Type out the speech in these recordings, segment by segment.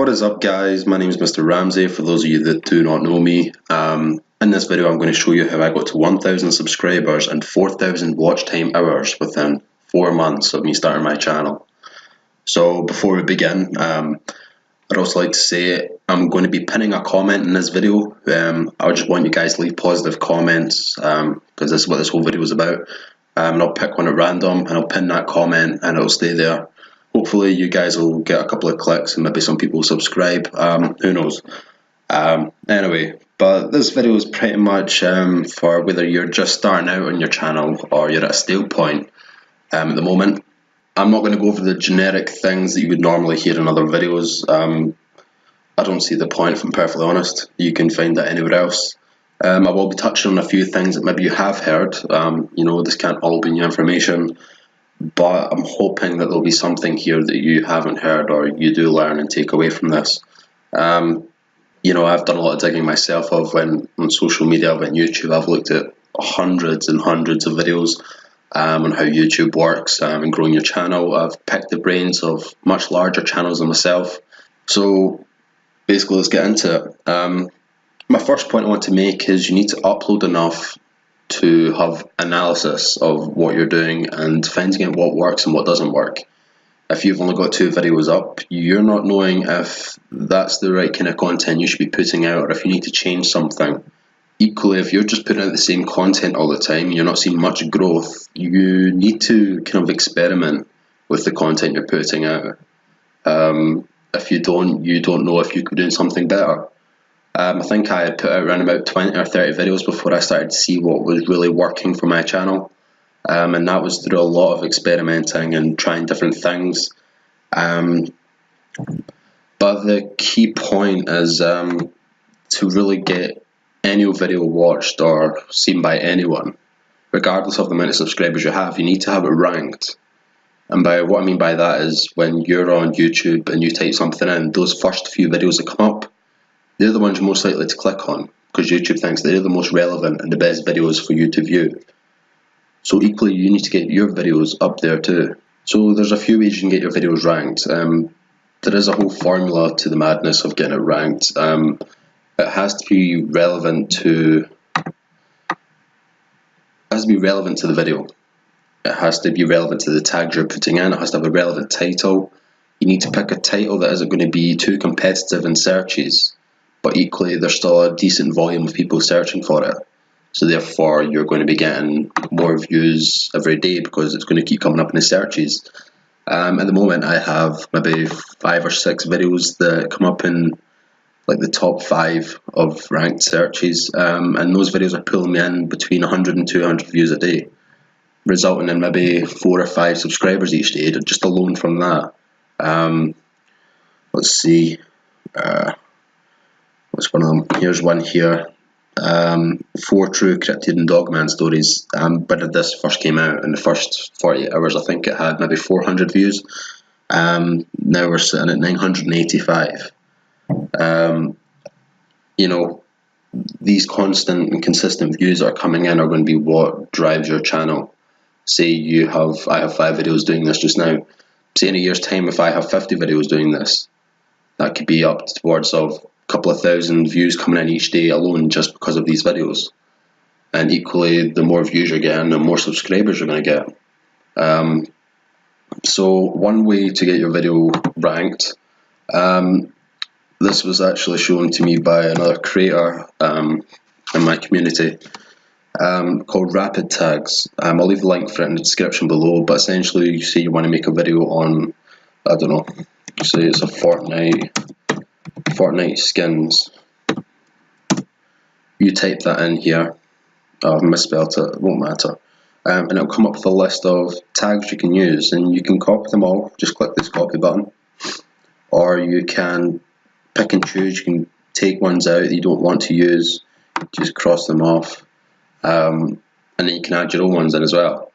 What is up, guys? My name is Mr. Ramsay, for those of you that do not know me. In this video I'm going to show you how I got to 1,000 subscribers and 4,000 watch time hours within 4 months of me starting my channel. So before we begin, I'd also like to say I'm going to be pinning a comment in this video. I just want you guys to leave positive comments because this is what this whole video is about. And I'll pick one at random and I'll pin that comment and it'll stay there. Hopefully you guys will get a couple of clicks and maybe some people will subscribe. Who knows? Anyway, but this video is pretty much for whether you're just starting out on your channel or you're at a stale point at the moment. I'm not going to go over the generic things that you would normally hear in other videos. I don't see the point, if I'm perfectly honest. You can find that anywhere else. I will be touching on a few things that maybe you have heard. This can't all be new information, but I'm hoping that there'll be something here that you haven't heard or you do learn and take away from this. I've done a lot of digging myself on social media, on YouTube. I've looked at hundreds and hundreds of videos on how YouTube works and growing your channel. I've picked the brains of much larger channels than myself. So basically, let's get into it. My first point I want to make is you need to upload enough to have analysis of what you're doing and finding out what works and what doesn't work. If you've only got 2 videos up, you're not knowing if that's the right kind of content you should be putting out or if you need to change something. Equally, if you're just putting out the same content all the time and you're not seeing much growth, you need to kind of experiment with the content you're putting out. If you don't know if you could be doing something better. I think I had put out around about 20 or 30 videos before I started to see what was really working for my channel. And that was through a lot of experimenting and trying different things. But the key point is to really get any video watched or seen by anyone, regardless of the amount of subscribers you have, you need to have it ranked. And by what I mean by that is when you're on YouTube and you type something in, those first few videos that come up, they're the ones you're most likely to click on because YouTube thinks they're the most relevant and the best videos for you to view. So equally, you need to get your videos up there too. So there's a few ways you can get your videos ranked. There is a whole formula to the madness of getting it ranked. It has to be relevant to the video. It has to be relevant to the tags you're putting in. It has to have a relevant title. You need to pick a title that isn't going to be too competitive in searches, but equally there's still a decent volume of people searching for it. So therefore you're going to be getting more views every day because it's going to keep coming up in the searches. At the moment I have maybe 5 or 6 videos that come up in like the top 5 of ranked searches, and those videos are pulling me in between 100 and 200 views a day, resulting in maybe 4 or 5 subscribers each day, just alone from that. Let's see, what's one of them? Here's one here. 4 true cryptid and dogman stories. When this first came out, in the first 48 hours, I think it had maybe 400 views. Now we're sitting at 985. These constant and consistent views that are coming in are going to be what drives your channel. Say I have 5 videos doing this just now. Say in a year's time, if I have 50 videos doing this, that could be up towards of couple of thousand views coming in each day alone just because of these videos. And equally, the more views you're getting, the more subscribers you're going to get. So one way to get your video ranked, this was actually shown to me by another creator in my community called Rapid Tags. I'll leave the link for it in the description below, but essentially you say you want to make a video on, I don't know, say it's a Fortnite skins. You type that in here. I've misspelled it, it won't matter. And it'll come up with a list of tags you can use, and you can copy them all. Just click this copy button, or you can pick and choose. You can take ones out that you don't want to use, just cross them off, and then you can add your own ones in as well.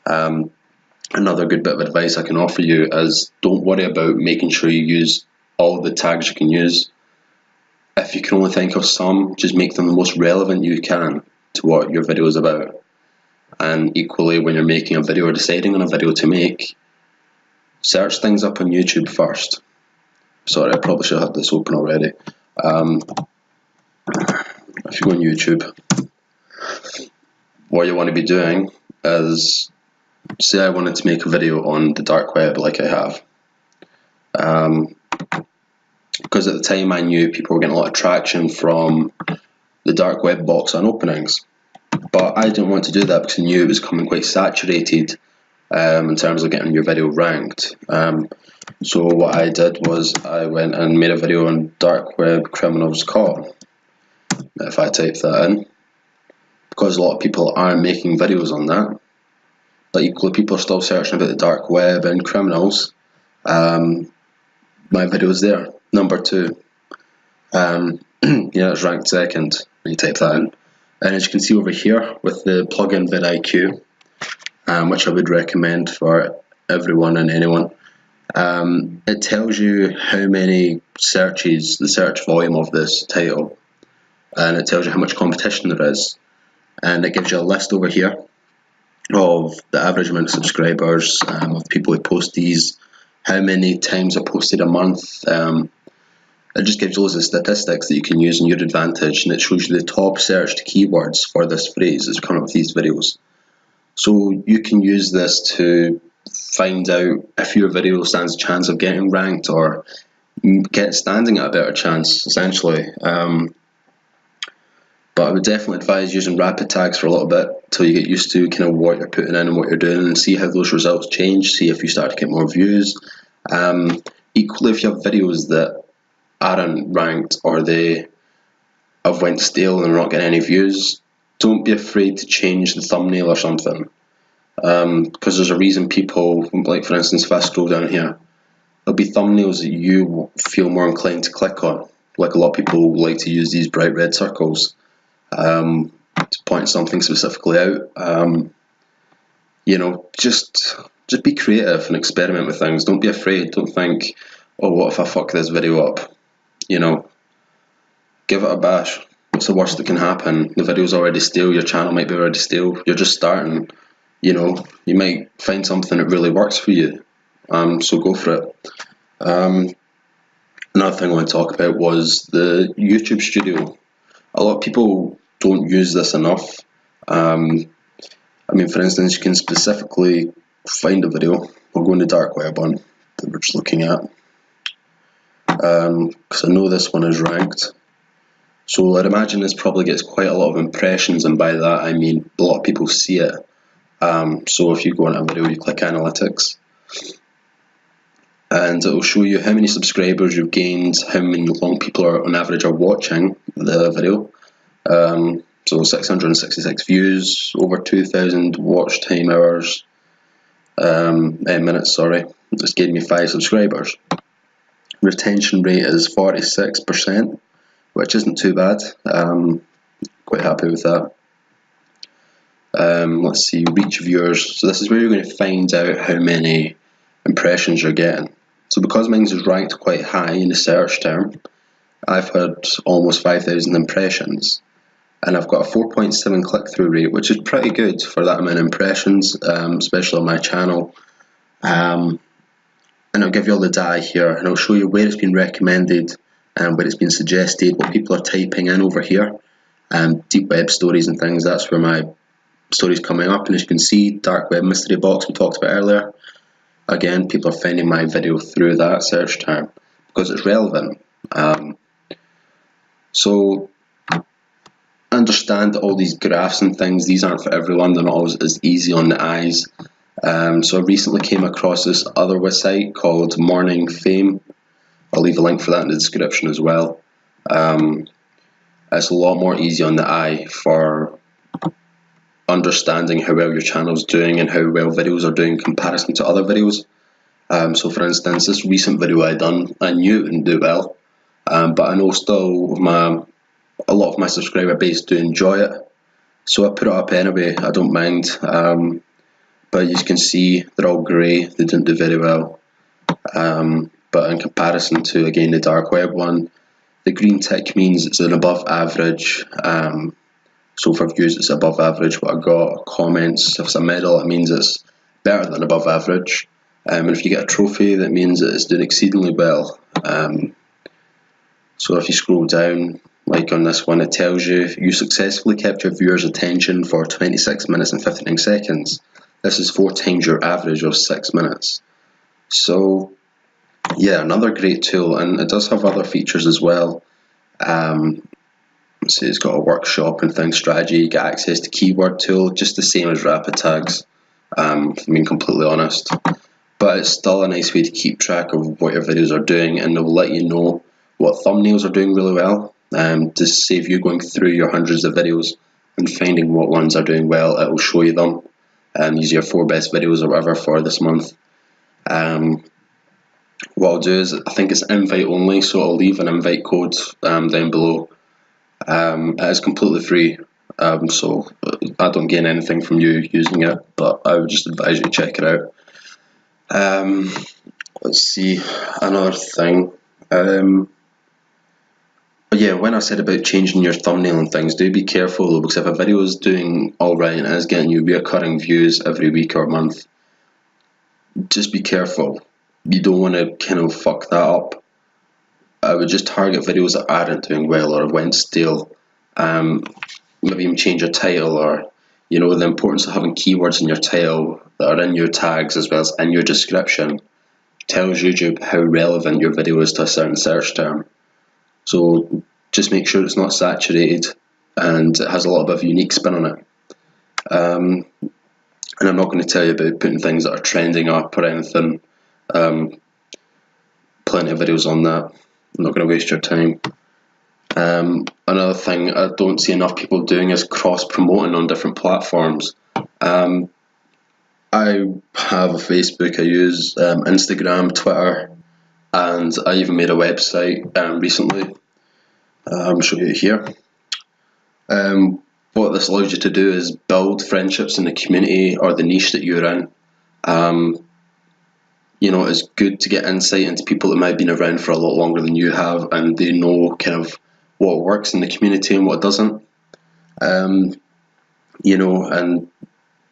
Another good bit of advice I can offer you is don't worry about making sure you use all the tags you can use. If you can only think of some, just make them the most relevant you can to what your video is about. And equally, when you're making a video or deciding on a video to make, search things up on YouTube first. Sorry, I probably should have had this open already. If you go on YouTube, what you want to be doing is, say I wanted to make a video on the dark web like I have. Because at the time I knew people were getting a lot of traction from the dark web box on openings. But I didn't want to do that because I knew it was becoming quite saturated in terms of getting your video ranked. So what I did was I went and made a video on dark web criminals caught. If I type that in, because a lot of people aren't making videos on that, but equally people are still searching about the dark web and criminals, my video's there, number 2. Yeah, it's ranked second when you type that in. And as you can see over here with the plugin vidIQ, which I would recommend for everyone and anyone, it tells you how many searches, the search volume of this title, and it tells you how much competition there is, and it gives you a list over here of the average amount of subscribers, of people who post these, how many times are posted a month. It just gives loads of statistics that you can use in your advantage, and it shows you the top searched keywords for this phrase that's come up with these videos. So you can use this to find out if your video stands a chance of getting ranked or standing at a better chance, essentially. But I would definitely advise using rapid tags for a little bit until you get used to kind of what you're putting in and what you're doing, and see how those results change, see if you start to get more views. Equally, if you have videos that aren't ranked or they have went stale and they're not getting any views, don't be afraid to change the thumbnail or something. Because there's a reason people, like for instance, if I scroll down here, there'll be thumbnails that you feel more inclined to click on. Like a lot of people like to use these bright red circles to point something specifically out. You know, just be creative and experiment with things. Don't be afraid. Don't think, oh, what if I fuck this video up? You know, give it a bash. What's the worst that can happen? The video's already stale, your channel might be already stale, you're just starting. You know, you might find something that really works for you. So go for it. Another thing I want to talk about was the YouTube studio. A lot of people don't use this enough. I mean, for instance, you can specifically find a video. We'll go in the dark web one that we're just looking at, because I know this one is ranked. So I'd imagine this probably gets quite a lot of impressions, and by that I mean a lot of people see it. So if you go on a video, you click analytics, and it will show you how many subscribers you've gained, how many long people are on average are watching the video. So 666 views, over 2,000 watch time hours, minutes, sorry. This gave me 5 subscribers. Retention rate is 46%, which isn't too bad. Quite happy with that. Let's see, reach viewers. So this is where you're going to find out how many impressions you're getting. So because mine is ranked quite high in the search term, I've had almost 5,000 impressions, and I've got a 4.7 click-through rate, which is pretty good for that amount of impressions, especially on my channel. And I'll give you all the data here, and I'll show you where it's been recommended and where it's been suggested, what people are typing in over here. Deep web stories and things, that's where my story's coming up. And as you can see, dark web mystery box we talked about earlier. Again, people are finding my video through that search term because it's relevant. So understand that all these graphs and things, these aren't for everyone, they're not always as easy on the eyes. So I recently came across this other website called Morning Fame. I'll leave a link for that in the description as well. It's a lot more easy on the eye for understanding how well your channel's doing and how well videos are doing in comparison to other videos. So for instance, this recent video I done, I knew it wouldn't do well, but I know still a lot of my subscriber base do enjoy it, so I put it up anyway. I don't mind. But as you can see, they're all grey, they didn't do very well. But in comparison to, again, the dark web one, the green tick means it's an above average. So for views it's above average what I got. Comments, if it's a middle, it means it's better than above average. And if you get a trophy, that means that it's doing exceedingly well. So if you scroll down, like on this one, it tells you successfully kept your viewers' attention for 26 minutes and 59 seconds. This is 4 times your average of 6 minutes. So yeah, another great tool, and it does have other features as well. Let's see, it's got a workshop and things, strategy, you get access to keyword tool, just the same as rapid tags, if I'm being completely honest. But it's still a nice way to keep track of what your videos are doing, and it'll let you know what thumbnails are doing really well, to save you going through your hundreds of videos and finding what ones are doing well. It will show you them. These are your 4 best videos or whatever for this month. What I'll do is, I think it's invite only, so I'll leave an invite code down below. It is completely free, so I don't gain anything from you using it, but I would just advise you to check it out. Let's see, another thing. But yeah, when I said about changing your thumbnail and things, do be careful though, because if a video is doing alright and it is getting you recurring views every week or month, just be careful. You don't want to kind of fuck that up. I would just target videos that aren't doing well or went stale. Maybe even change your title, or the importance of having keywords in your title that are in your tags as well as in your description tells YouTube how relevant your video is to a certain search term. So just make sure it's not saturated and it has a little bit of a unique spin on it. And I'm not going to tell you about putting things that are trending up or anything. Plenty of videos on that. I'm not going to waste your time. Another thing I don't see enough people doing is cross-promoting on different platforms. I have a Facebook, I use Instagram, Twitter, and I even made a website recently. I'll show you here. What this allows you to do is build friendships in the community or the niche that you're in. It's good to get insight into people that might have been around for a lot longer than you have, and they know kind of what works in the community and what doesn't. And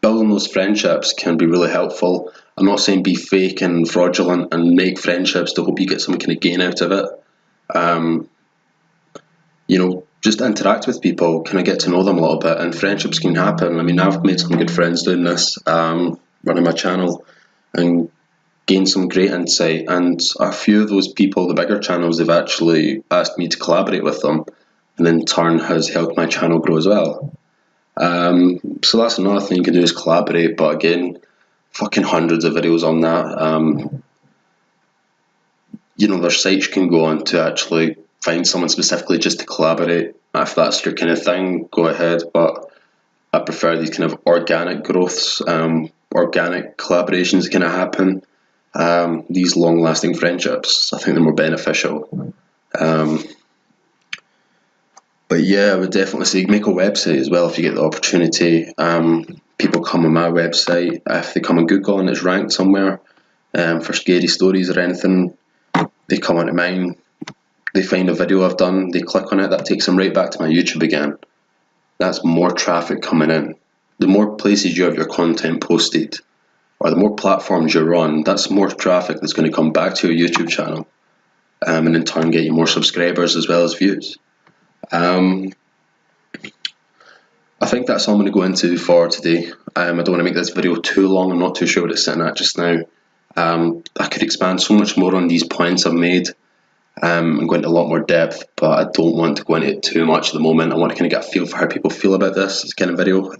building those friendships can be really helpful. I'm not saying be fake and fraudulent and make friendships to hope you get some kind of gain out of it. Just interact with people, kind of get to know them a little bit, and friendships can happen. I mean, I've made some good friends doing this, running my channel, and gained some great insight. And a few of those people, the bigger channels, they've actually asked me to collaborate with them, and in turn has helped my channel grow as well. So that's another thing you can do, is collaborate, but again, fucking hundreds of videos on that. There's sites you can go on to actually find someone specifically just to collaborate. If that's your kind of thing, go ahead, but I prefer these kind of organic growths, organic collaborations kind of happen. These long-lasting friendships, I think they're more beneficial. But yeah, I would definitely say make a website as well if you get the opportunity. People come on my website, if they come on Google and it's ranked somewhere for scary stories or anything, they come onto mine, they find a video I've done, they click on it, that takes them right back to my YouTube again. That's more traffic coming in. The more places you have your content posted, or the more platforms you're on, that's more traffic that's going to come back to your YouTube channel, and in turn get you more subscribers as well as views. I think that's all I'm going to go into for today. I don't want to make this video too long. I'm not too sure what it's sitting at just now. I could expand so much more on these points I've made and go into a lot more depth, but I don't want to go into it too much at the moment. I want to kind of get a feel for how people feel about this kind of video.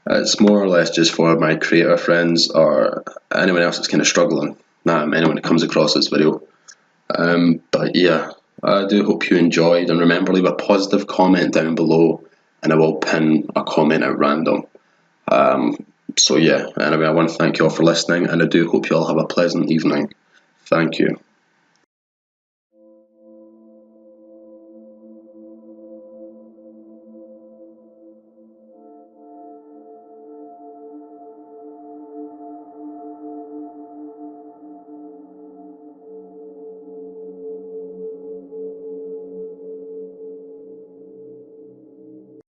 It's more or less just for my creator friends or anyone else that's kind of struggling, anyone that comes across this video. But yeah, I do hope you enjoyed, and remember, leave a positive comment down below and I will pin a comment at random. So yeah, anyway, I want to thank you all for listening, and I do hope you all have a pleasant evening. Thank you.